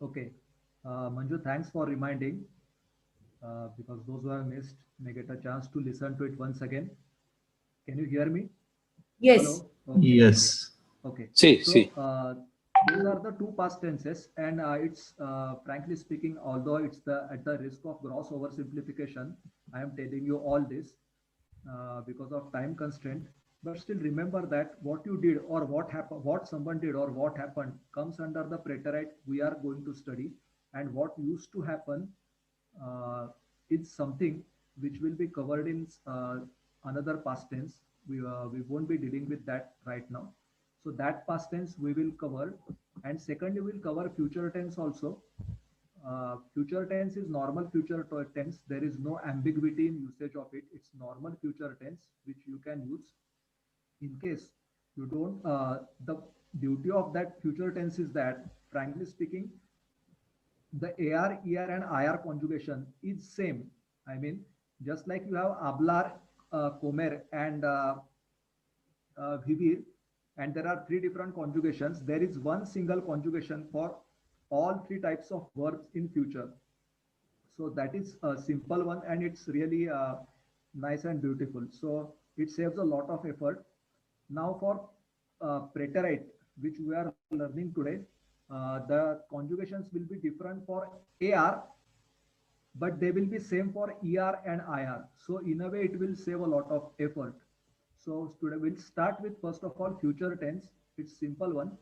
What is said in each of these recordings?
Okay. Manju, thanks for reminding because those who have missed may get a chance to listen to it once again. Can you hear me? Yes. Hello? Okay, okay, Yes. okay. See, So see. these are the two past tenses, and it's frankly speaking, although it's the at the risk of gross oversimplification, I am telling you all this because of time constraint. But still remember that what you did or what happened, what someone did or what happened comes under the preterite we are going to study, and what used to happen uh, is something which will be covered in another past tense. We won't be dealing with that right now. So that past tense we will cover, and secondly we'll cover future tense also. Future tense is normal future tense. There is no ambiguity in usage of it. It's normal future tense which you can use in case you don't. The beauty of that future tense is that, frankly speaking, the AR, ER, and IR conjugation is same. I mean, just like you have ablar, comer, and vivir, and there are three different conjugations. There is one single conjugation for all three types of verbs in future. So that is a simple one, and it's really nice and beautiful. So it saves a lot of effort. Now for preterite, which we are learning today, the conjugations will be different for AR, but they will be same for ER and IR. So in a way, it will save a lot of effort. So today we'll start with first of all future tense. It's simple one.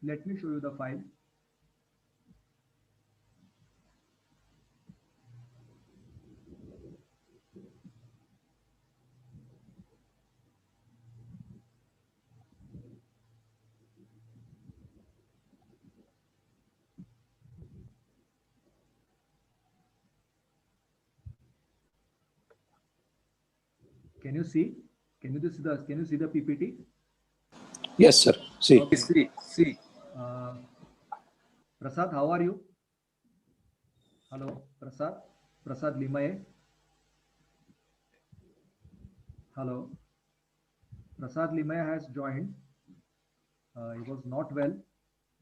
Let me show you the file. Can you see? Can you see the PPT? Yes, sir. See. Okay. Uh, Prasad, how are you? Hello, Prasad. Prasad Limaye. Hello. Prasad Limaye has joined. He was not well,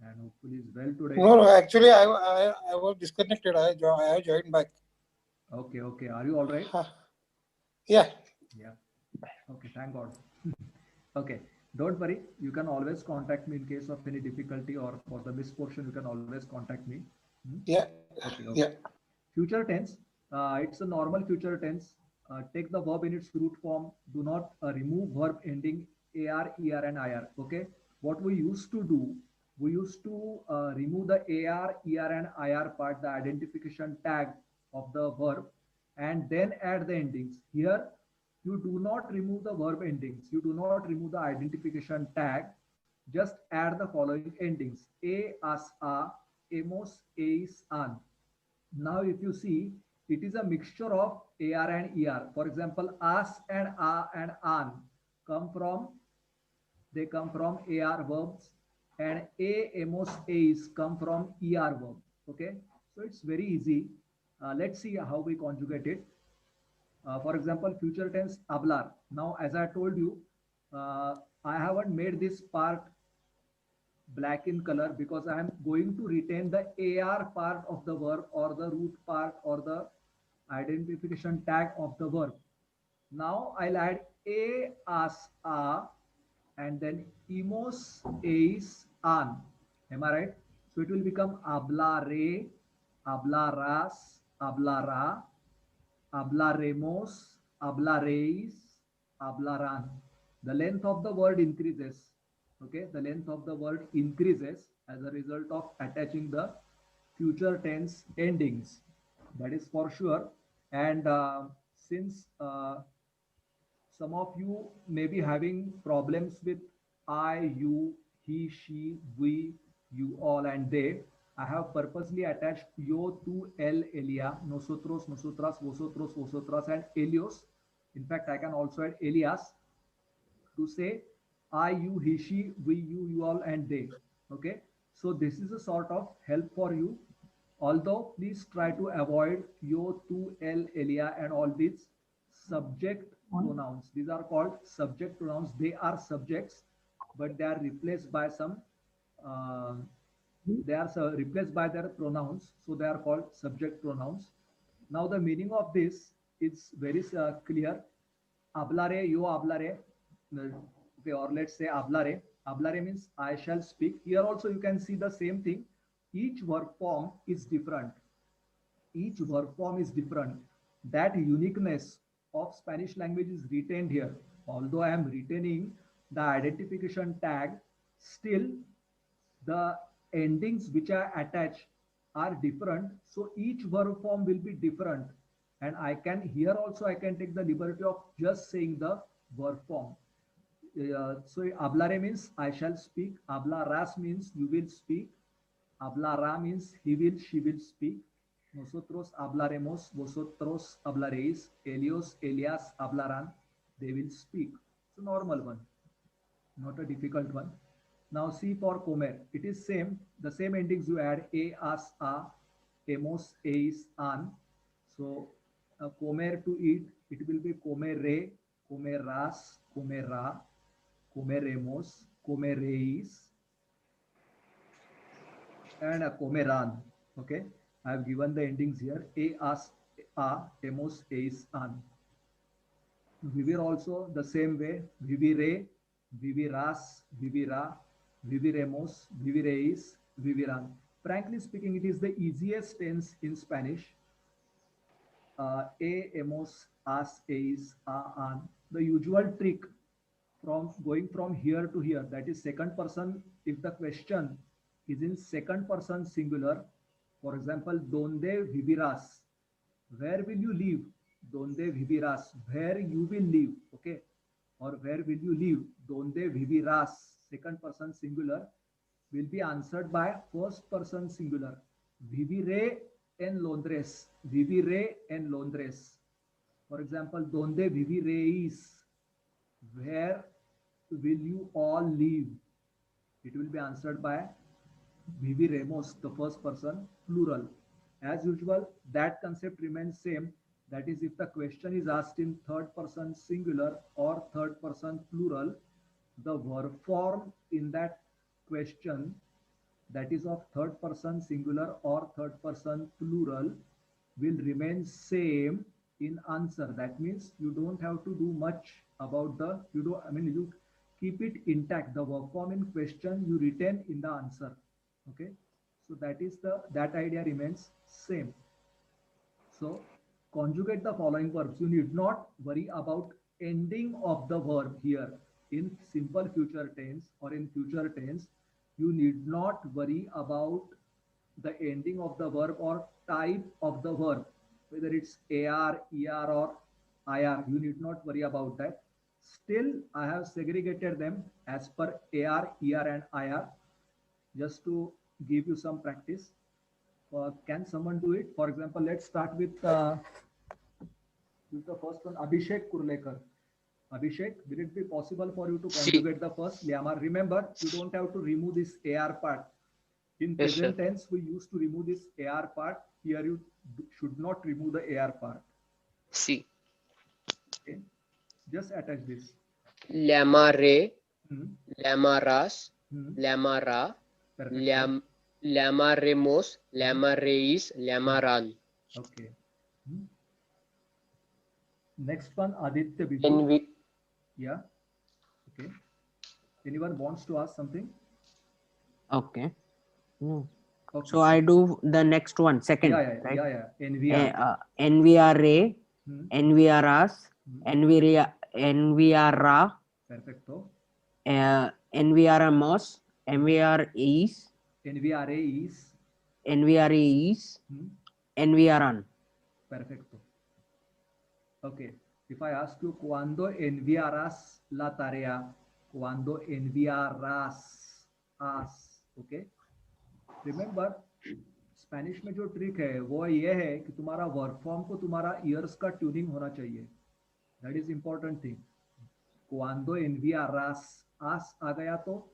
and hopefully is well today. No, no, actually, I was disconnected. I have joined back. Okay, okay. Are you all right? Yeah. Yeah. Okay, thank God. Okay, don't worry. You can always contact me in case of any difficulty or for the missed portion. You can always contact me. Hmm? Yeah. Okay, Yeah. okay. Future tense. It's a normal future tense. Take the verb in its root form. Do not remove verb ending AR, ER, and IR. Okay. What we used to do, we used to remove the AR, ER, and IR part, the identification tag of the verb, and then add the endings. Here, you do not remove the verb endings. You do not remove the identification tag. Just add the following endings: a, as, a, emos, eis, an. Now, if you see, it is a mixture of AR and ER. For example, as and a and an come from, they come from AR verbs, and a, emos, is come from ER verb. Okay, so it's very easy. Let's see how we conjugate it. For example, future tense hablar. Now, as I told you, I haven't made this part black in color because I am going to retain the AR part of the verb or the root part or the identification tag of the verb. Now I'll add a as a and then emos is an. Am I right? So it will become hablare, hablarás, hablará, hablaremos, hablaréis, hablarán. The length of the word increases. Okay, the length of the word increases as a result of attaching the future tense endings. That is for sure. And since some of you may be having problems with I, you, he, she, we, you all, and they. I have purposely attached yo, tu, él, Elia, nosotros, nosotras, vosotros, vosotras, and Elios. In fact, I can also add Elias to say I, you, he, she, we, you all, and they. Okay. So this is a sort of help for you. Although please try to avoid yo, tu, el, Elia, and all these subject pronouns. These are called subject pronouns. They are subjects, but they are replaced by some uh, they are replaced by their pronouns, so they are called subject pronouns. Now the meaning of this is very clear. Hablare, yo hablare, okay, or let's say hablare. Hablare means I shall speak. Here also you can see the same thing. Each verb form is different. Each verb form is different. That uniqueness of Spanish language is retained here. Although I am retaining the identification tag, still the endings which I attach are different. So each verb form will be different. And I can here also I can take the liberty of just saying the verb form. So hablare means I shall speak. Hablarás means you will speak. Hablará means he will, she will speak. Nosotros hablaremos, vosotros hablaréis, Elios, Elias hablarán, they will speak. It's a normal one, not a difficult one. Now see for comer, it is same, the same endings you add a, as, a, emos, eis, an. So comer to eat, it will be comere, comerás, comerá, comeremos, comereis, and comeran. Okay, I have given the endings here a, as, a, emos, eis, an. Vivir also the same way, vivire, vivirás, vivirá, viviremos, viviréis, vivirán. Frankly speaking, it is the easiest tense in Spanish. A, emos, as, eis, a, an. The usual trick from going from here to here, that is second person, if the question is in second person singular, for example, donde vivirás, where will you live? Donde vivirás, where you will live, okay? Or where will you live? Donde vivirás, second person singular, will be answered by first person singular. Viviré en Londres, viviré en Londres. For example, donde viviréis, where will you all live? It will be answered by viviremos, the first person plural. As usual, that concept remains same. That is, if the question is asked in third person singular or third person plural, the verb form in that question, that is of third person singular or third person plural, will remain same in answer. That means you don't have to do much about the, you keep it intact. The verb form in question you retain in the answer. Okay, so that idea remains same. So conjugate the following verbs. You need not worry about ending of the verb here in simple future tense or in future tense. You need not worry about the ending of the verb or type of the verb, whether it's AR, ER or IR. You need not worry about that. Still, I have segregated them as per AR, ER and IR just to give you some practice. Can someone do it? For example, let's start with the first one, Abhishek Kurlekar. Abhishek, will it be possible for you to conjugate the first lemma? Remember, you don't have to remove this AR part. In present tense, we used to remove this AR part. Here, you should not remove the AR part. See. Okay. Just attach this. Lemare, lemaras, lemara, lemaremos, lemareis, lemaran. Okay. Next one, Aditya Bijou. Yeah. Okay. Anyone wants to ask something? Okay. Okay. So I do the next one, second. Right? Yeah. NVR. NVRA, NVRAS, NVRA. Perfecto. NVRMOS, NVREs. NVRAs. NVREs. NVRAN. Perfecto. Okay. If I ask you, ¿cuándo enviarás la tarea? ¿Cuándo enviarás? Okay. Remember, Spanish में जो trick है वो ये है कि तुम्हारा verb form को तुम्हारा ईयर्स का ट्यूनिंग होना चाहिए. That is important thing. Cuando enviarás, as आ गया तो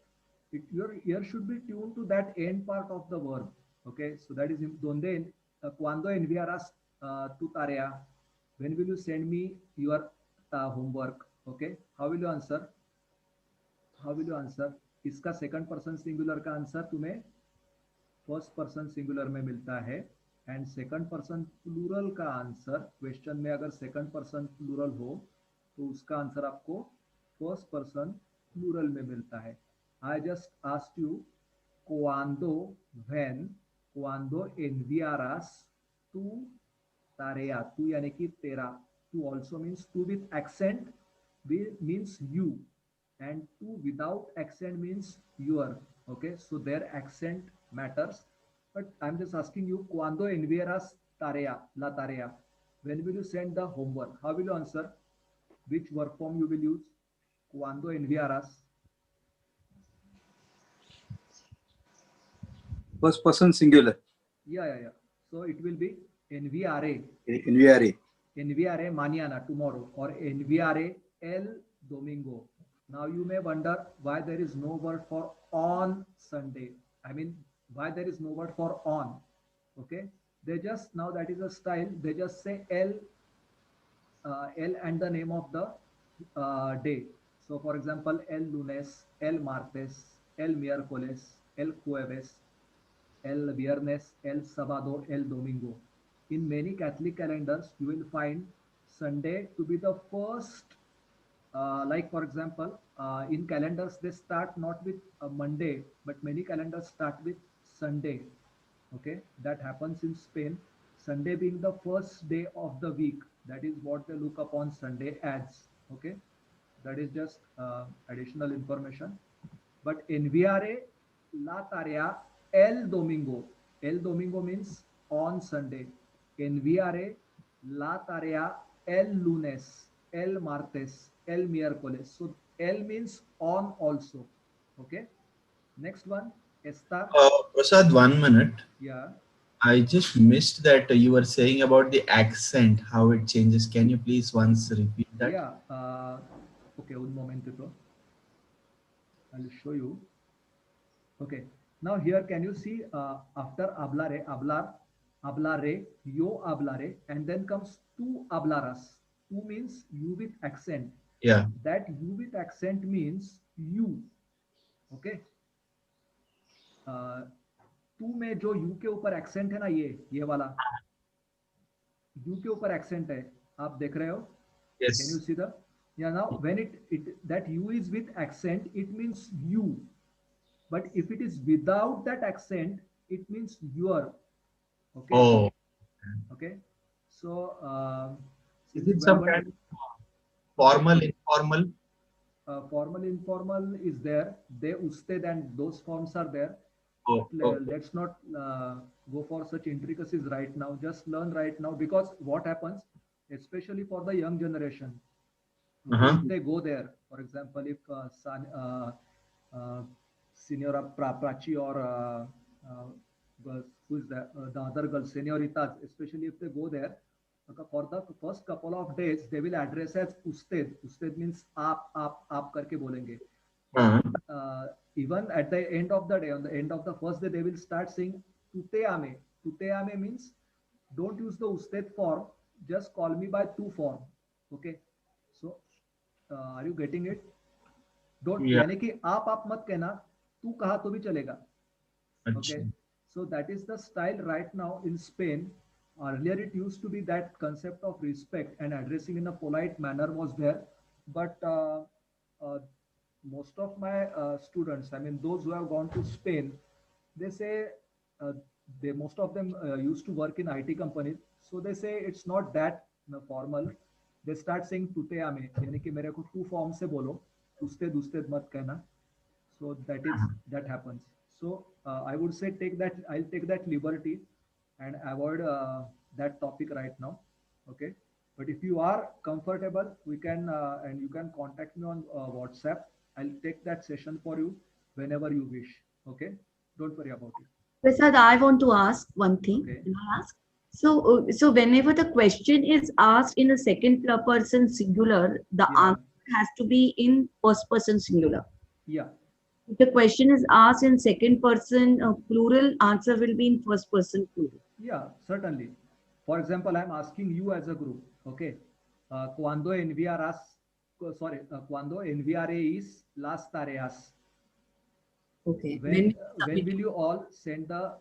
your ear should be tuned to that end part of the verb. Okay, so that is donde cuando enviarás tu tarea. When will you send me your homework? Okay, how will you answer? How will you answer? इसका second person singular का answer तुम्हें first person singular में मिलता है, and second person plural का answer question में अगर second person plural हो तो उसका आंसर आपको फर्स्ट पर्सन प्लूरल में मिलता है. I just asked you cuando, when, cuando enviarás tu tarea. Tu यानी कि तेरा. Tu also means to with accent means you, and to without accent means your. Okay, so their accent matters. But I'm just asking you, cuando enviarás tarea, la tarea. When will you send the homework? How will you answer? Which verb form you will use? Cuando enviarás. First person singular. Yeah. So it will be enviaré. Enviare. Enviaré mañana, tomorrow, or enviaré el domingo. Now you may wonder why there is no word for on Sunday. I mean, why there is no word for on. Okay, they just, now that is a style, they just say el and the name of the day. So for example, el lunes, el martes, el miércoles, el jueves, el viernes, el sábado, el domingo. In many Catholic calendars, you will find Sunday to be the first. Like for example, in calendars they start not with Monday, but many calendars start with Sunday. Okay, that happens in Spain. Sunday being the first day of the week. That is what they look upon Sunday as. Okay, that is just additional information. But enviare la tarea el domingo. El domingo means on Sunday. Enviare la tarea el lunes, el martes, el miércoles. So el means on also. Okay. Next one, estar. Prasad, 1 minute. Yeah. I just missed that you were saying about the accent, how it changes. Can you please once repeat that? Yeah. Okay, un momentito. I'll show you. Okay. Now here, can you see after hablare, hablar, hablare, yo hablare, and then comes tú hablarás. Tú means you with accent. Yeah. That you with accent means you. Okay. तू में जो you के ऊपर accent है ना, ये वाला you के ऊपर एक्सेंट है, आप देख रहे हो? Yes. Can you see the? Yeah. Now when it that you is with accent, it means you. But if it is without that accent, it means your. Okay. Oh. Okay. So Is it some kind of formal, informal? Formal, informal is there. They, usted, and those forms are there. Oh, Let's not go for such intricacies right now. Just learn right now, because what happens, especially for the young generation, if they go there, for example, if Senora Prachi or who is the other girl, Senoritas, especially if they go there, for the first couple of days, they will address as usted. Usted means aap karke bolenge. Even at the end of the day, on the end of the first day, they will start saying tute ame. Tute ame means don't use the usted form, just call me by tu form. Okay. So are you getting it? Don't, यानी कि आप मत कहना, तू कहा तो भी चलेगा. Okay. So that is the style right now in Spain. Earlier it used to be that concept of respect and addressing in a polite manner was there, but most of my students, I mean those who have gone to Spain, they say most of them used to work in IT companies, so they say it's not that formal. They start saying tute ame, यानी कि मेरे को to form से बोलो, usted मत कहना. So that happens. So I would say I'll take that liberty and avoid that topic right now. Okay. But if you are comfortable, we can and you can contact me on WhatsApp. I'll take that session for you whenever you wish. Okay. Don't worry about it. Prasad, I want to ask one thing. Okay. Can I ask? So whenever the question is asked in a second person singular, the answer has to be in first person singular. Yeah. If the question is asked in second person plural, answer will be in first person plural. Yeah, certainly. For example, I'm asking you as a group. Okay. Cuando enviaréis las tareas. Okay. When will you all send the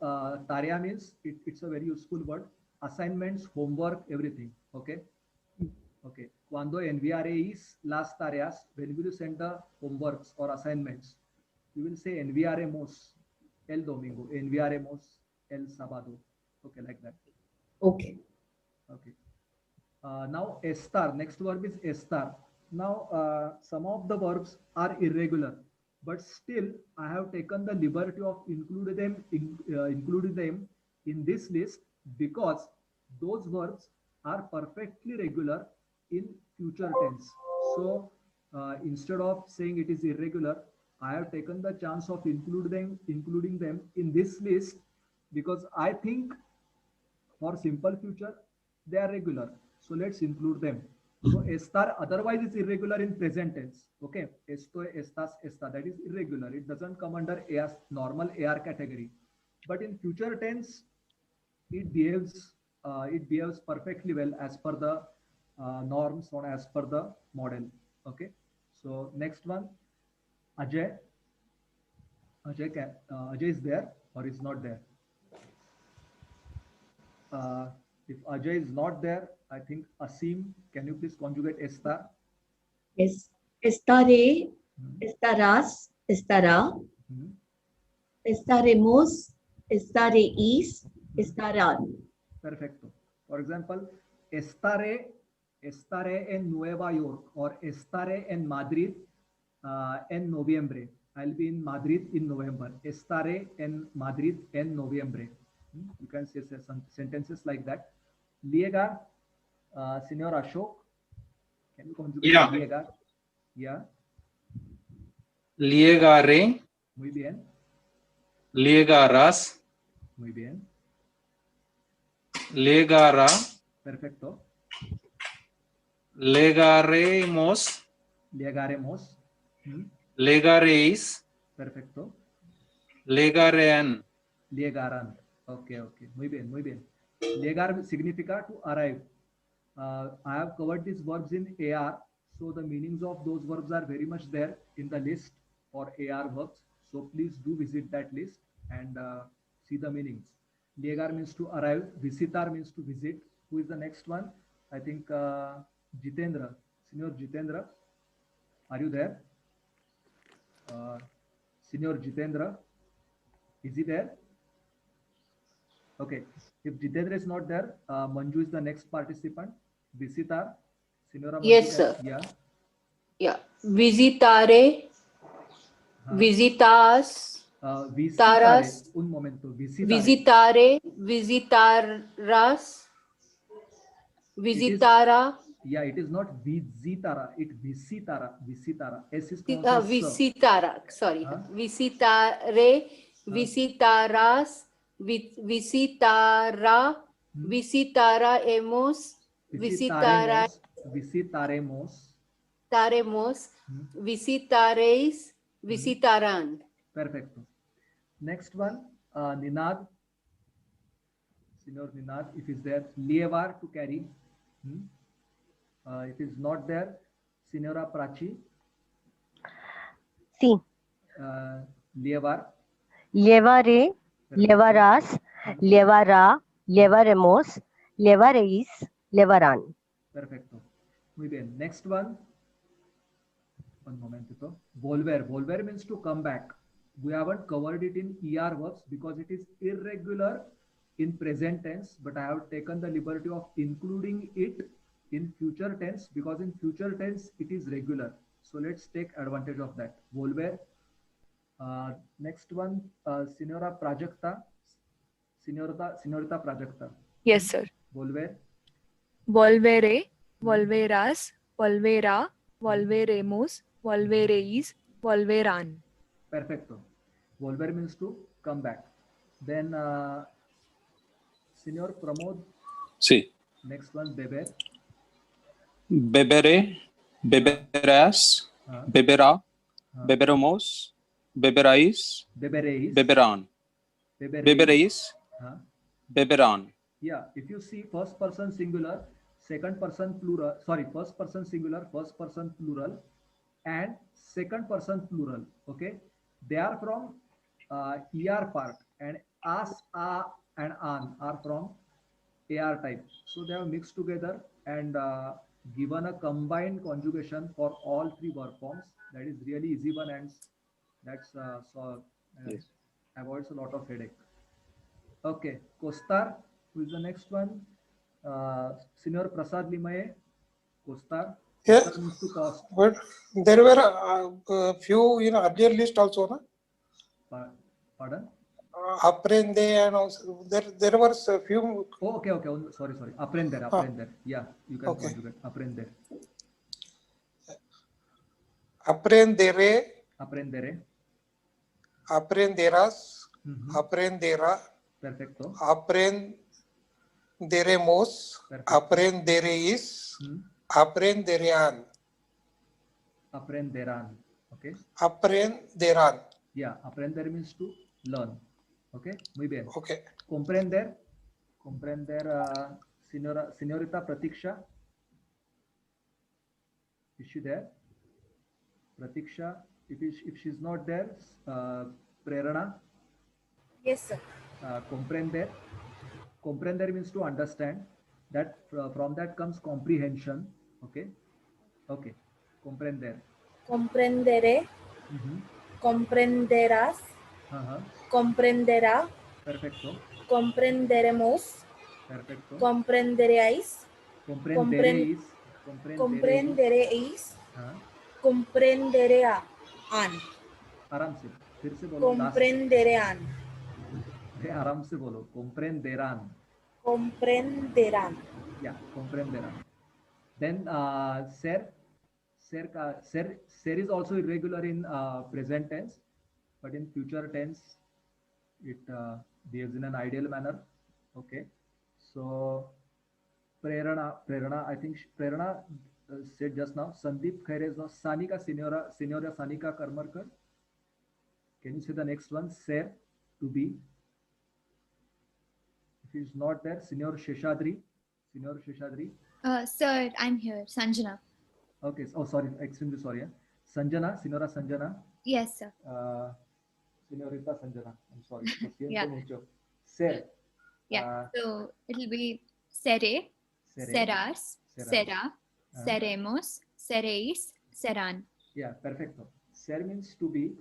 tarea means it's a very useful word. Assignments, homework, everything. Okay. Okay. Cuando enviaréis las tareas, when will you send the homeworks or assignments? You will say enviaremos el domingo, enviaremos el sábado. Okay, like that. Okay. Okay. Now estar. Next verb is estar. Now some of the verbs are irregular, but still I have taken the liberty of including them in this list because those verbs are perfectly regular in future tense. So instead of saying it is irregular, I have taken the chance of including them in this list because I think for simple future they are regular. So let's include them. So estar otherwise is irregular in present tense. Okay, estoy, estás, esta, that is irregular. It doesn't come under AR, normal AR category. But in future tense, it behaves perfectly well as per the norms or as per the model. Okay. So next one, Ajay. Ajay is there or is not there? If Ajay is not there, I think Asim, can you please conjugate estar? Yes. Estaré, estarás, estará, estaremos, estaréis, estarán. Perfecto. For example, estaré en Nueva York or estaré en Madrid en noviembre. I'll be in Madrid in November. Estaré en Madrid en noviembre. You can say some sentences like that. Liegar, Señor Ashok, can you conjugate liegar? Yeah. Liegaré, Muy bien. liegarás, Muy bien. liegará, Perfecto. legaremos, Liegaremos. legaréis, Perfecto. legarán. Llegarán. Okay, okay. Muy bien, muy bien. Llegar significa to arrive. I have covered these verbs in AR. So the meanings of those verbs are very much there in the list for AR verbs. So please do visit that list and see the meanings. Llegar means to arrive. Visitar means to visit. Who is the next one? I think Jitendra. Senior Jitendra. Are you there? Senior Jitendra. Is he there? Okay. If Jitendra is not there, Manju is the next participant. Visitar. Senora Manju, Yes, sir. Yeah. Yeah. Visitare, visitas, Visitare. Un momento. Visitare. visitare, visitaras, visitara, Yeah, it is not visitara. It visitara. Visitara. S is pronounced as visitara. Sorry. Huh? Visitare, visitaras, visitara, visitaraemos, Visitaremos. taremos, visitaréis, visitarán. Perfecto. Next one, Ninad. Senior Ninad, if is there, Lievar to carry. If is not there, Senora Prachi. Sí. Lievar. Llevaré, llevarás, llevará, llevaremos, llevaréis, llevarán. Perfecto. Muy bien. Next one. One momentito. Volver. Volver means to come back. We haven't covered it in ER verbs because it is irregular in present tense, but I have taken the liberty of including it in future tense because in future tense it is regular. So let's take advantage of that. Volver. Next one, Senora Prajakta. Señorita Prajakta. Yes, sir. Volver. Volveré, volverás, volverá, volveremos, volveréis, volverán. Perfecto. Volver means to come back. Then, Señor Pramod. Sí. Next one, beber. Beberé, beberás, beberá, beberemos, beberáis, Beberéis. beberán. Beberéis, beberán. Yeah, if you see first person singular, second person plural, sorry, first person singular, first person plural, and second person plural, okay? They are from ER part, and as, a, and an are from AR type. So they are mixed together and given a combined conjugation for all three verb forms. That is really easy one, and that's Yes. avoids a lot of headache. Okay, Kostar, who is the next one? Senior Prasad Limaye, Kostar. Yeah. Kostar means to cost. But there were a few in earlier list also, na? Pardon? Aprende and also there were a few. Oh, okay. Sorry. Aprender. Yeah, you can conjugate. Aprender. Aprendere. Aprenderás. Aprendera. Perfecto. Aprenderemos. Aprenderéis. Aprenderán. Aprenderán. Okay. Aprenderán. Yeah, aprender means to learn. Okay, muy bien. Okay. Comprender, señorita Pratiksha. Is she there? Pratiksha, if she's not there, Prerana. Yes, sir. Comprender means to understand. That from that comes comprehension. Okay. Comprender. Comprendere. Comprenderás. Comprenderá. Perfecto. Comprenderemos. Perfecto. Comprenderéis. Comprenderéis. Comprenderéis. Comprenderán. आराम से फिर से बोलो. Comprenderán. आराम से बोलो. Comprenderán. Comprenderán. Yeah, comprenderán. Then ser is also irregular in present tense, but in future tense it behaves in an ideal manner. Okay, so Prerana, I think Prerana said just now. Sandeep Khaire is now Sanika, Senora Sanika Karmarkar. Can you say the next one? Ser, to be. If he is not there, Senior Sheshadri. Sir, I'm here. Sanjana. Okay. Oh, sorry. Extremely sorry. Sanjana, Senora Sanjana. Yes, sir. Senorita Sanjana. I'm sorry. Yeah. Ser. Yeah. So it'll be sere, serás, será, seremos, seréis, serán. Yeah, perfecto. Ser means to be,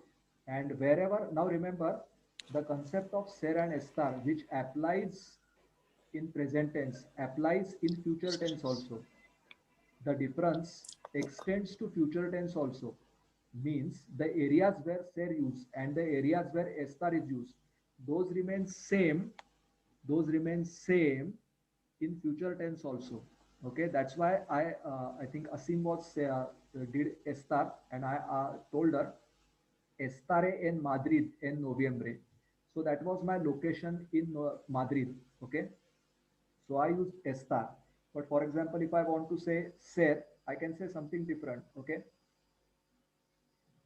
and wherever, now remember the concept of ser and estar, which applies in present tense, applies in future tense also. The difference extends to future tense also. Means the areas where ser used and the areas where estar is used, those remain same in future tense also. Okay, that's why I think Asim was did estar, and I told her estaré en Madrid en noviembre. So that was my location in Madrid. Okay, so I used estar. But for example, if I want to say ser, I can say something different. Okay,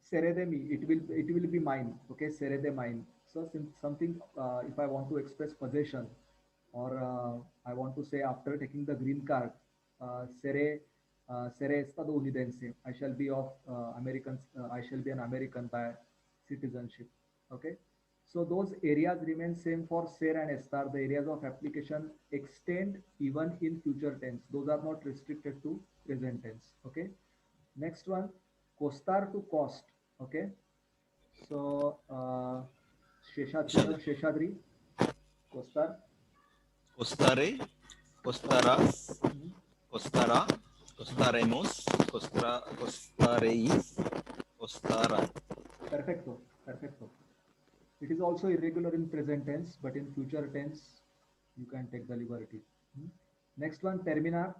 seré de mí, it will be mine. Okay, seré de mine. So something if I want to express possession, or I want to say after taking the green card, seré estadounidense. I shall be of American. I shall be an American by citizenship. Okay. So those areas remain same for ser and estar. The areas of application extend even in future tense. Those are not restricted to present tense. Okay. Next one, costar to cost. Okay. So Sheshadri, costar. Costare, costarás, costará, costaremos, costaréis, costarán. Perfecto. It is also irregular in present tense, but in future tense, you can take the liberty. Next one, terminar.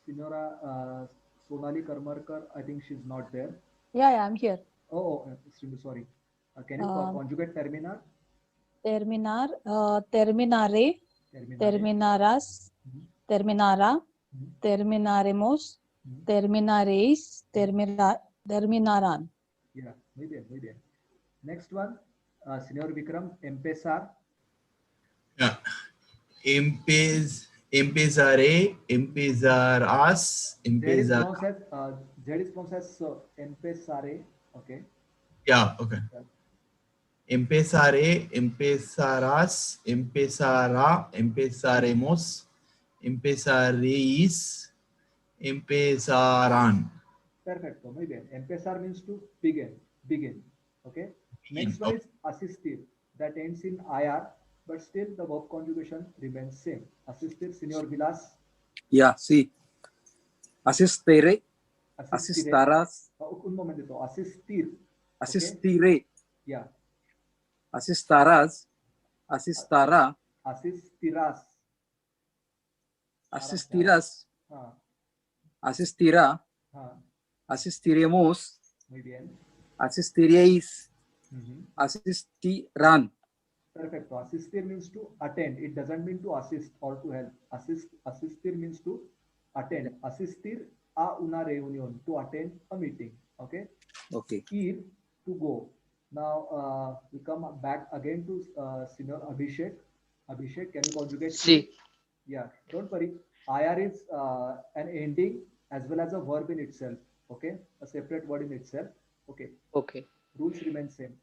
Senora Sonali Karmarkar, I think she's not there. Yeah, I'm here. Oh, extremely sorry. Can you conjugate terminar? Terminar, terminare, terminarás, terminará, terminaremos, terminaréis, terminarán. Yeah, muy bien. Next one, Señor Vikram, empezar. Yeah. Empezaré, empezarás, empezar. Z is pronounced as empezaré. Okay. Yeah, okay. empezaré, empezarás, empezará, empezaremos, empezaréis, empezarán. Perfecto, muy bien. Empezar means to begin, begin. Okay. Next one is asistir, that ends in ir, but still the verb conjugation remains same. Asistir, Señor Vilas. Yeah, sí. Asistere, Asistire. asistarás, Un momentito. Asistir. asistiré, Yeah. asistarás, asistará, Asistirás. asistirás, Ah, asistirá, ah, asistiremos, muy bien. asistiréis, Mhm. asistirán. Perfecto. Asistir means to attend. It doesn't mean to assist or to help. Asistir means to attend. Asistir a una reunión, to attend a meeting. Okay. Okay. Ir, to go. Now we come back again to Senior Abhishek. Abhishek, can you conjugate? Sí. Yeah. Don't worry. IR is an ending as well as a verb in itself. Okay. A separate word in itself. Okay. Okay. Rules remain same.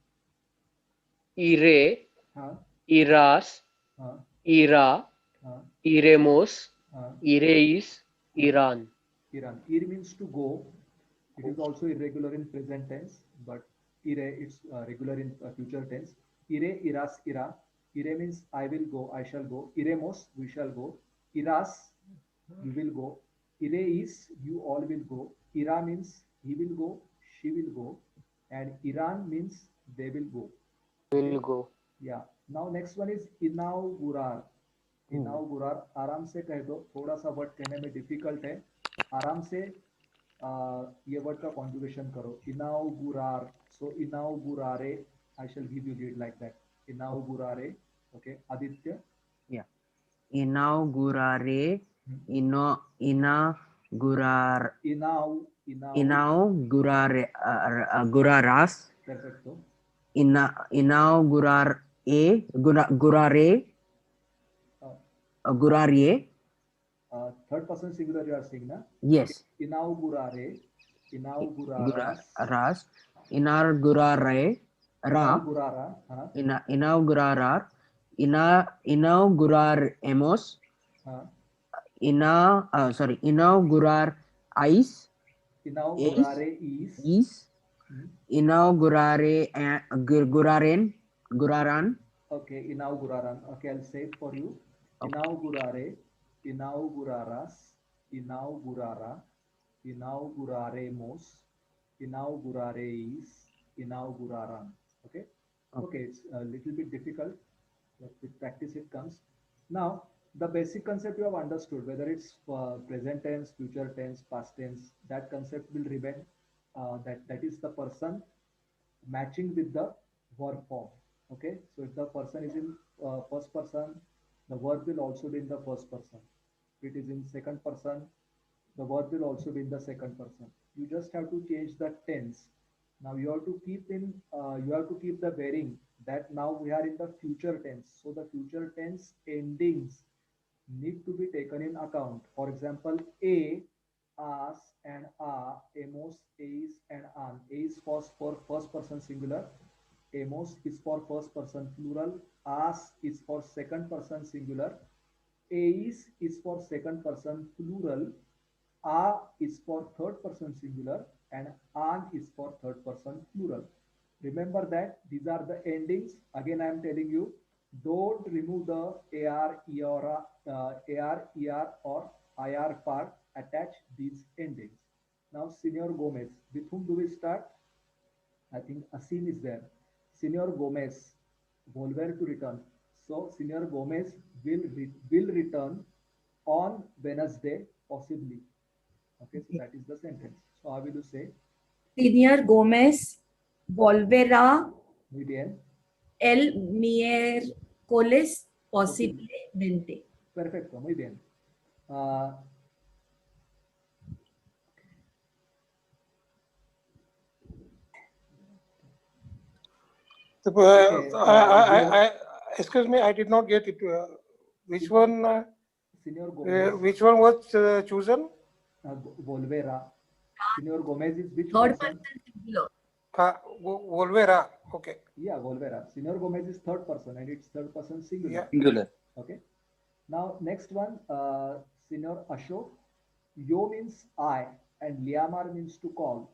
Iré, Huh? irás, Huh? irá, Huh? iremos, Huh? iréis, irán. Iran. Ir means to go. It is also irregular in present tense, but ire it's regular in future tense. Ire, iras, ira. Ire means I will go, I shall go. Iremos, we shall go. Iras, you will go. Ire is, you all will go. Ira means he will go, she will go. And Iran means they will go. Will go. Yeah. Now next one is inaugurar. Inaugurar. आराम से कह दो. थोड़ा सा word कहने में difficult है. आराम से ये वर्ड का कॉन्जुगेशन करो. Inaugurar. So inaugurare. I shall give you lead like that. Inaugurare. Okay. Aditya. Yeah. Inaugurare. Inaugurar. Inaugurare. Guraras. Perfecto. Inaugurar. Gurare. Gurarie. Third person singular you are saying, na? Yes. Inaugurare. Inauguraras. Ras. Inaugurare. Ra. Inaugurara. Huh? Inaugurarar. Inauguraremos. Huh? Inaugurar ice. Inaugurare is. Inaugurare Guraran. Okay, inauguraran. Okay, I'll say it for you. Inaugurare, inauguraras, inaugurara, inauguraremos, inaugurareis, inauguraran. Okay? Okay, it's a little bit difficult, but with practice it comes. Now, the basic concept you have understood, whether it's present tense, future tense, past tense, that concept will remain. That is the person matching with the verb form. Okay, so if the person is in first person, the verb will also be in the first person. If it is in second person, the verb will also be in the second person. You just have to change the tense. Now you have to keep the bearing that now we are in the future tense. So the future tense endings need to be taken in account. For example, a, as, and a, emos, eis, and an. A is for first person singular. Emos is for first person plural. As is for second person singular. Eis is for second person plural. A is for third person singular. And an is for third person plural. Remember that these are the endings. Again, I am telling you, don't remove the AR, ER, or IR part. Attach these endings. Now, Senor Gomez. With whom do we start? I think Asim is there. Senor Gomez, volver to return. So, Senor Gomez will return on Wednesday, possibly. Okay, so that is the sentence. So, how will you say? Señor Gómez volverá Muy bien. el miércoles posiblemente. Perfecto, muy bien. Excuse me, I did not get it. Which one? Senor Gomez. Which one was chosen? Volverá. Senor Gomez is which Third person? person singular. Volverá. Okay. Yeah, Volvera. Senor Gomez is third person and it's third person singular. Yeah. Singular. Okay. Now next one, Senor Ashok. Yo means I and Liamar means to call.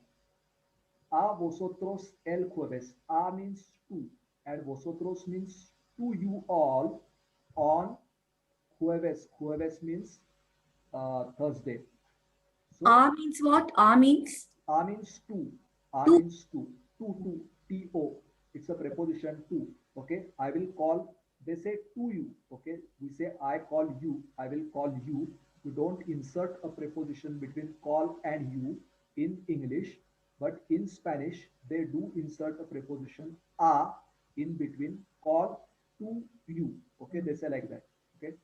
A vosotros el jueves. A means to and vosotros means to you all on jueves. Jueves means Thursday. So A means what? A means? A means to. A To. means to. To. T-O. It's a preposition to. Okay. I will call. They say to you. Okay. We say I call you. I will call you. We don't insert a preposition between call and you in English. But in Spanish, they do insert a preposition a in between call to you. Okay. They say like that. Okay.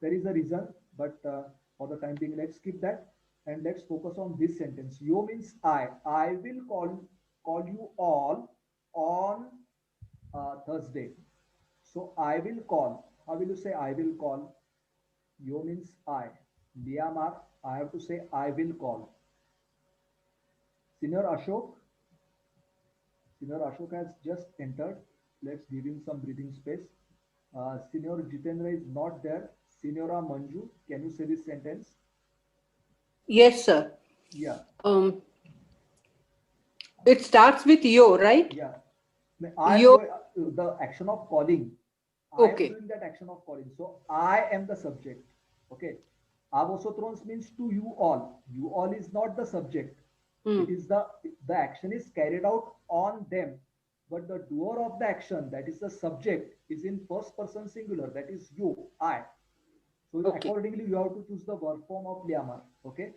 There is a reason, but for the time being, let's skip that and let's focus on this sentence. Yo means I. I will call you all on Thursday. So I will call. How will you say I will call? Yo means I. Liamar, I have to say I will call. Senior Ashok. Senior Ashok has just entered. Let's give him some breathing space. Senior Jitendra is not there. Seniora Manju, can you say this sentence? Yes, sir. Yeah. It starts with yo, right? Yeah. The action of calling. Okay. I am doing that action of calling. So I am the subject. Okay. A vosotros means to you all. You all is not the subject. It is the action is carried out on them. But the doer of the action, that is the subject, is in first person singular. That is you, I. So accordingly, you have to choose the verb form of liamar. Okay.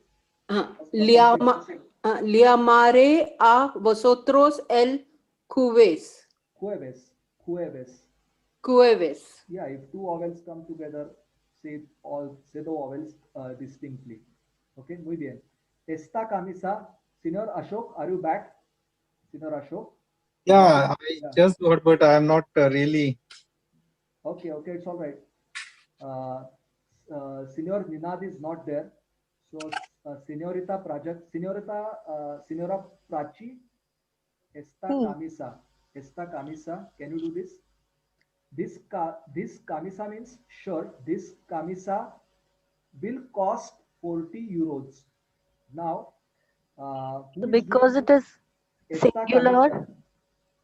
Liamare a vosotros el jueves. Jueves. Yeah, if two vowels come together, say the vowels distinctly. Okay, muy bien. Esta camisa, Senior Ashok, are you back? Senior Ashok? Yeah, I just got, but I am not really. Okay, it's all right. Senior Ninad is not there. So, Senora Prachi, esta camisa, can you do this? This camisa means shirt. This camisa will cost 40 euros. Now, because it is singular,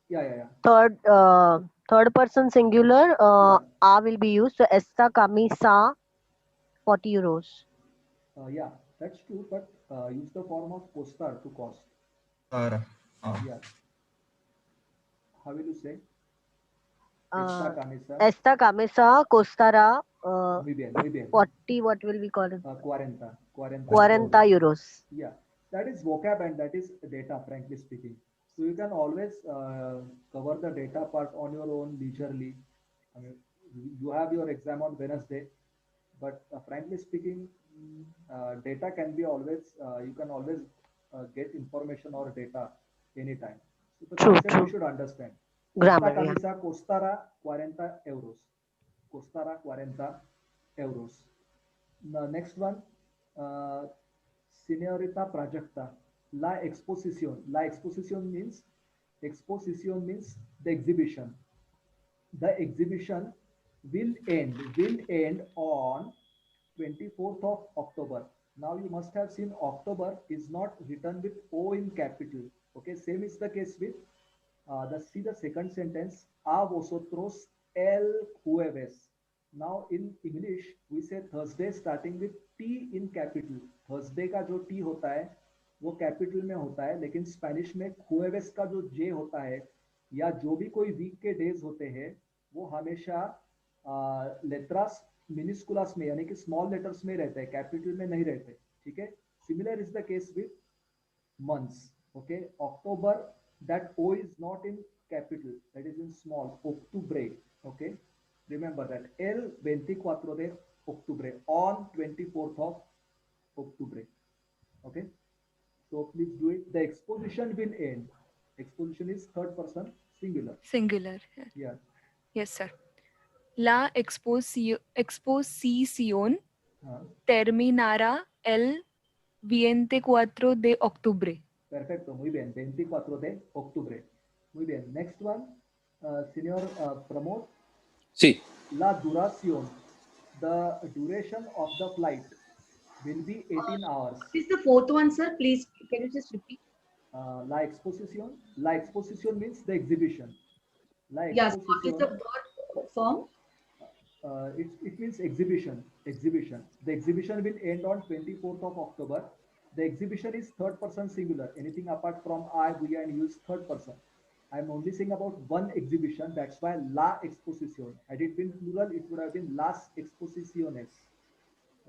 yeah. third person singular, a will be used. So esta camisa 40 euros. Yeah, that's true, but use the form of costar to cost. Yeah. How will you say? Esta camisa costará muy bien. 40, what will we call it? 40 euros. Yeah, that is vocab and that is data, frankly speaking. So you can always cover the data part on your own leisurely. I mean, you have your exam on Wednesday, but frankly speaking, data can be always, you can always get information or data anytime. So the concept you should understand. Grammar, esta camisa costará 40 euros. Costará 40 euros. The next one, Señorita Prajakta. La exposición. La exposición means the exhibition. The exhibition will end on 24th of October. Now you must have seen October is not written with O in capital. Okay, same is the case with see the second sentence, a vosotros el jueves. Now in English we say Thursday starting with T in capital. Thursday का जो T होता है वो capital में होता है, लेकिन Spanish में jueves का जो J होता है या जो भी कोई वीक के डेज होते हैं वो हमेशा लेट्रास मिनिस्कुलस में यानी कि स्मॉल लेटर्स में रहते हैं, कैपिटल में नहीं रहते. ठीक है. Similar is the case with months. Okay. October, that O is not in capital, that is in small. Octubre. Okay, remember that. El 24 de octubre, on 24th of Octubre. Okay, so please do it. The exposition will end. Exposition is third person singular. Yeah. Yes, sir. La exposición terminará el 24 de octubre. Perfecto, muy bien. 24 de octubre. Muy bien. Next one, Señor Pramod. Sí. La duración, the duration of the flight will be 18 hours. What is the fourth one, sir? Please, can you just repeat? La exposición. La exposición means the exhibition. La Yes. What is exposición. the verb form? It means exhibition. Exhibition. The exhibition will end on 24th of October. The exhibition is third person singular. Anything apart from I, we, and you is third person. I'm only saying about one exhibition. That's why la exposición. Had it been plural, it would have been las exposiciones.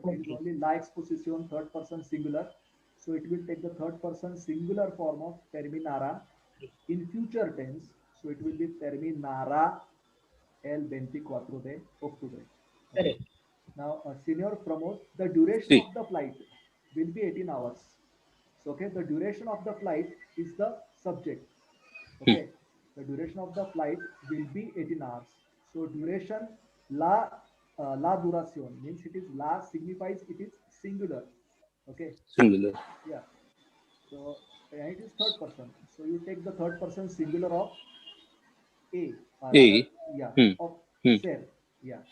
Okay. It is only la exposición, third person singular. So it will take the third person singular form of terminará in future tense. So it will be terminará el 24 de octubre. Okay. Now, Senior Pramod, the duration of the flight will be 18 hours. So, okay, the duration of the flight is the subject. Okay, the duration of the flight will be 18 hours. So, duration, la duración means it is la signifies it is singular. Okay. Singular. Yeah. So, and it is third person. So, you take the third person singular of A. A. Yeah. Of ser. Yeah.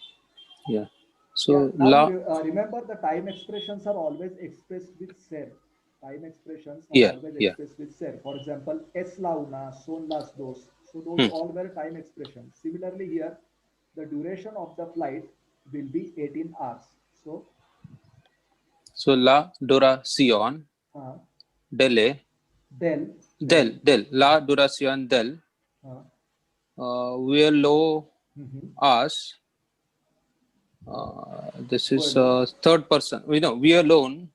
Yeah. So yeah, la. Remember, the time expressions are always expressed with ser. Time expressions are always expressed with ser. For example, es la una, son las dos. So those all were time expressions. Similarly, here the duration of the flight will be 18 hours. So la duración del la duración del vuelo as this is third person. We know vuelo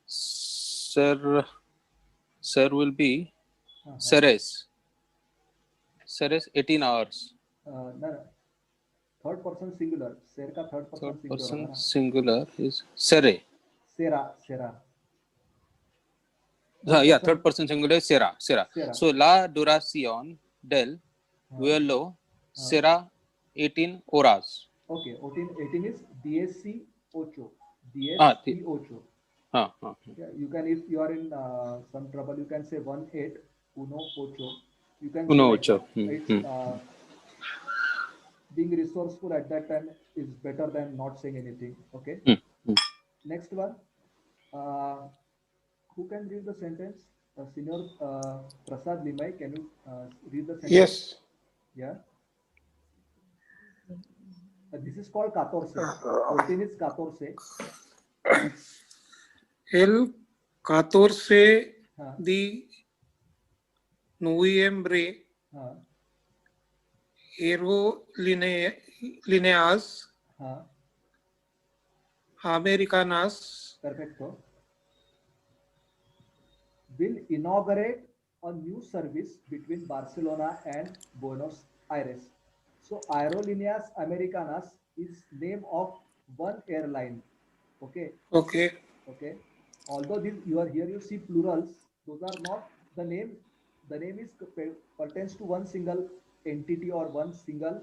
ser will be seres 18 hours. No. Third person singular. Ser ka third person singular is sere. Sera. Yeah, third person singular is sera. So la duración del vuelo será 18 horas. Okay, 18 is DSC 8. DSC 8. Yeah, you can, if you are in some trouble, you can say 18 uno ocho. You can uno like ocho. Being resourceful at that time is better than not saying anything. Okay. Next one. Who can read the sentence? Senior Prasad Limai, can you read the sentence? Yes. Yeah. This is called 14. 14 is 14. El 14 de noviembre, aerolíneas americanas Perfecto. Will inaugurate a new service between Barcelona and Buenos Aires. So Aerolíneas Americanas is name of one airline. Okay. Although you see plurals, those are not the name. The name is pertains to one single entity or one single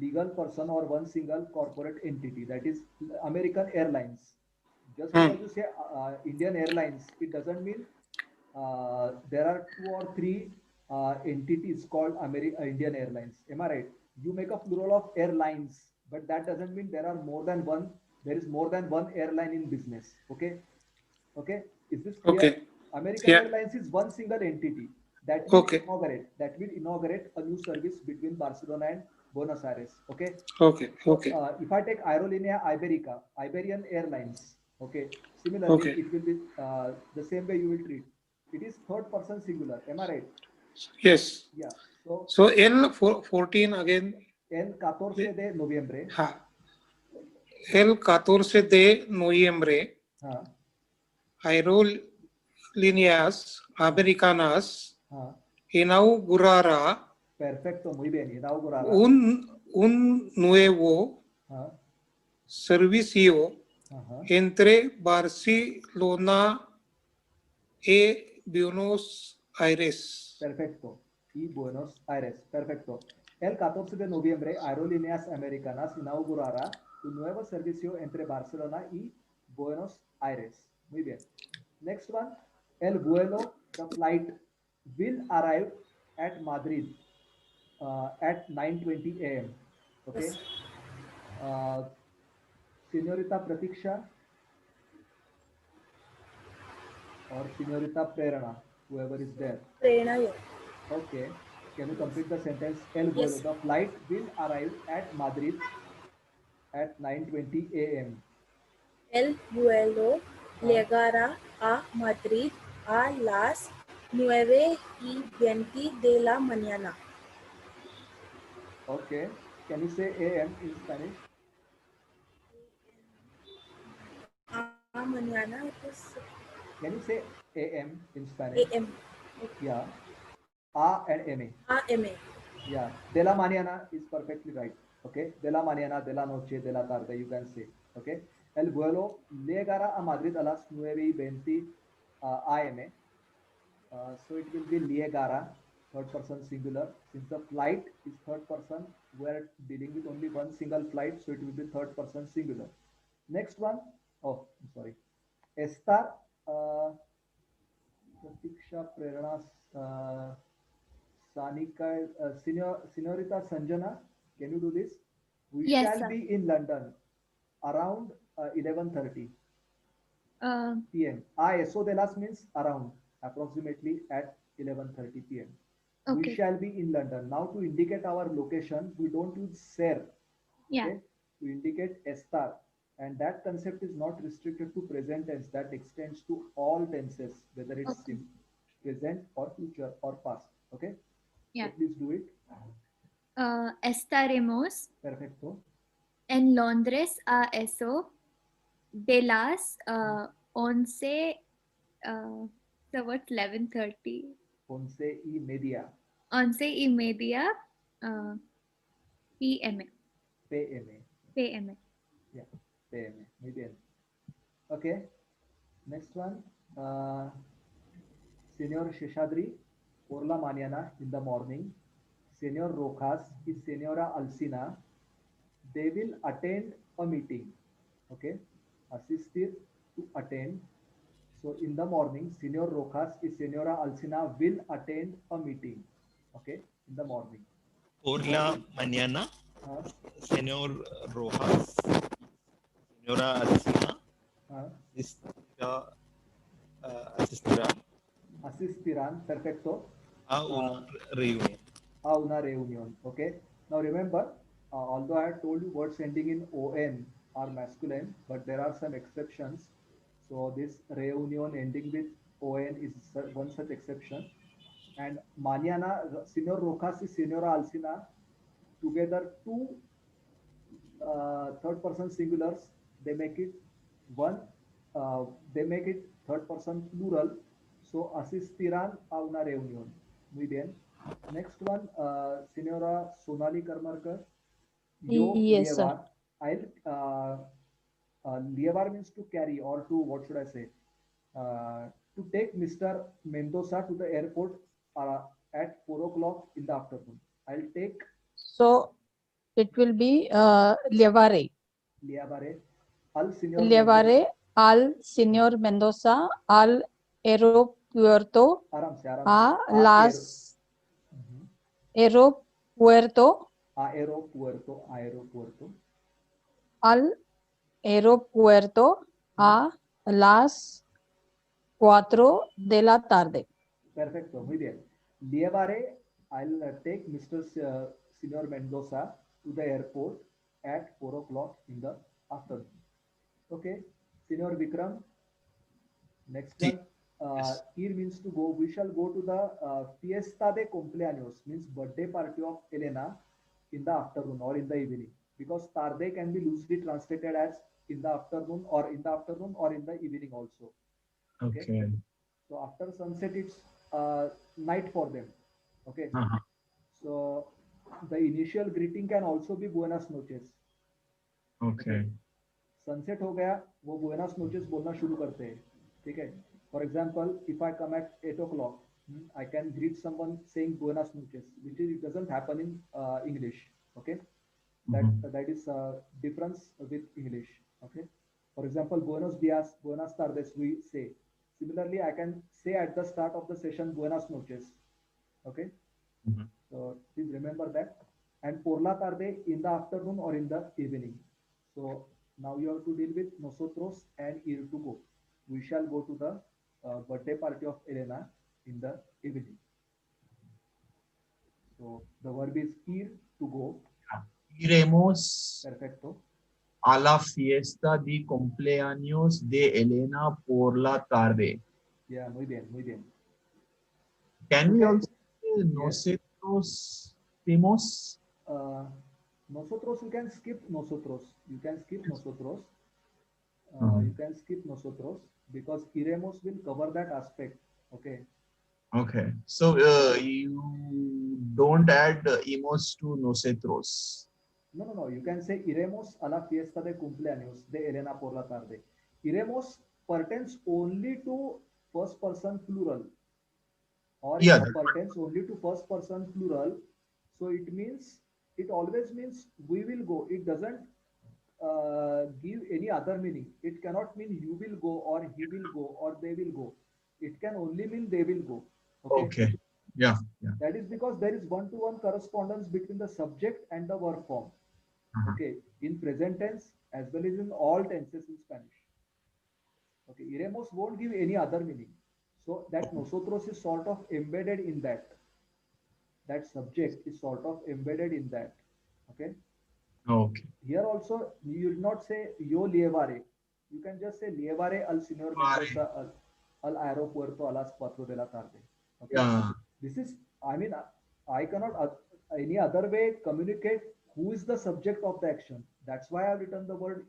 legal person or one single corporate entity, that is American Airlines. Just because you say Indian Airlines, it doesn't mean there are 2 or 3 entities called Indian Airlines. Am I right? You make a plural of airlines, but that doesn't mean there are more than one. There is more than one airline in business. Okay. Is this clear? Okay. American Airlines is one single entity that will inaugurate a new service between Barcelona and Buenos Aires. Okay. If I take Aerolínea Ibérica, Iberian Airlines. Okay. Similarly, it will be the same way you will treat. It is third person singular. Am I right? Yes. Yeah. So el 14 again. El 14 de noviembre. El 14 de noviembre. Aerolíneas Americanas inaugurará. Perfecto, muy bien. Inaugurará. Un nuevo servicio entre Barcelona y Buenos Aires. Perfecto. Y Buenos Aires. Perfecto. El 14 de noviembre, Aerolíneas Americanas inaugurará un nuevo servicio entre Barcelona y Buenos Aires. Muy bien. Next one, el vuelo, the flight will arrive at Madrid at 9:20 a.m. Okay. Yes. Señorita Pratiksha or Señorita Prerana, whoever is there. Prerna, yeah. Okay. Can you complete the sentence? El vuelo, Yes. the flight will arrive at Madrid at 9:20 a.m. El vuelo llegará a Madrid a las 9:20 de la mañana. Okay. Can you say a.m. in Spanish? A mañana is Can you say a.m. in Spanish? AM. Yeah. A and M. AM. Yeah. De la mañana is perfectly right. Okay. De la mañana, de la noche, de la tarde, you can say. Okay. El vuelo llegará a Madrid a las 9:20 a.m. So it will be llegará, third person singular. Since the flight is third person, we are dealing with only one single flight, so it will be third person singular. Next one, oh, I'm sorry. Estar, Pratiksha, Prerana, Sanika, Senorita Sanjana, can you do this? We Yes, shall sir. be in London around 11:30 p.m. So the last means around, approximately at 11:30 p.m. We Okay. shall be in London. Now to indicate our location, we don't use ser. Yeah. Okay? We indicate estar. And that concept is not restricted to present tense. That extends to all tenses, whether it's Okay. present or future or past. Okay? Yeah. So please do it. Estaremos Perfecto. en Londres a eso de las 11, so what's 11:30? 11:30 11:30 p.m. PM. p.m. Yeah, PM. Muy bien. Okay. Next one. Señor Sheshadri, por la mañana, in the morning. Señor Rojas y Señora Alcina, they will attend a meeting. Okay. Asistir, to attend. So in the morning, Señor Rojas y Señora Alcina will attend a meeting. Okay. In the morning. Por la mañana, señor Rojas, señora Alcina, asistirán, perfecto. A una reunión. A una reunión. Okay. Now remember, although I had told you words ending in on are masculine, but there are some exceptions. So this reunion ending with on is one such exception. And mañana, Señor Rojas y Señora Alcina, together two third person singulars, they make it one, they make it third person plural. So asistirán a una reunión. Muy bien. Next one, Señora Sonali Karmarkar. Yo Yes, sir. llevar. Llevar means to carry or to, what should I say? To take Mr. Mendoza to the airport at 4 o'clock in the afternoon. I'll take. So it will be llevaré. Llevaré al señor Llevaré al señor Mendoza al aeropuerto a las aeropuerto al aeropuerto a las 4 de la tarde. Perfecto, muy bien. Llevaré, I'll take Mr. Señor Mendoza to the airport at 4 o'clock in the afternoon. Okay, Señor Vikram. Next one, ir means to go. We shall go to the fiesta de cumpleaños, means birthday party of Elena in the afternoon or in the evening. Because tarde can be loosely translated as in the afternoon or in the afternoon or in the evening also. Okay. So after sunset, it's night for them. Okay. So the initial greeting can also be buenas noches. Okay. Sunset हो गया वो buenas noches बोलना शुरू करते हैं ठीक है for example if I come at 8 o'clock I can greet someone saying buenas noches which is, it doesn't happen in English. Okay, that is difference with English. Okay, For example, buenos dias, buenas tardes, we say. Similarly, I can say at the start of the session, buenas noches. Okay. So please remember that. And por la tarde in the afternoon or in the evening. So now you have to deal with nosotros and ir to go. We shall go to the birthday party of Elena in the evening. So the verb is ir, to go. Iremos Perfecto. a la fiesta de cumpleaños de Elena por la tarde. Yeah, muy bien, muy bien. Can we Okay. also say nosotros fuimos? Nosotros, you can skip nosotros. You can skip nosotros. You can skip nosotros because iremos will cover that aspect. Okay. Okay. So you don't add imos to nosotros. No. You can say iremos a la fiesta de cumpleaños de Elena por la tarde. Iremos pertains only to first person plural. Or Yeah, it pertains only to first person plural. So it always means we will go. It doesn't give any other meaning. It cannot mean you will go or he will go or they will go. It can only mean they will go. Okay. Yeah. That is because there is one-to-one correspondence between the subject and the verb form. Okay, in present tense as well as in all tenses in Spanish. Okay, iremos won't give any other meaning. So that nosotros is sort of embedded in that. That subject is sort of embedded in that. Okay. Okay. Here also you will not say yo llevaré. You can just say llevaré al señor Mendoza al aeropuerto a las 4 de la tarde. Okay. Yeah. This is, I mean, I cannot any other way communicate who is the subject of the action. That's why I've written the word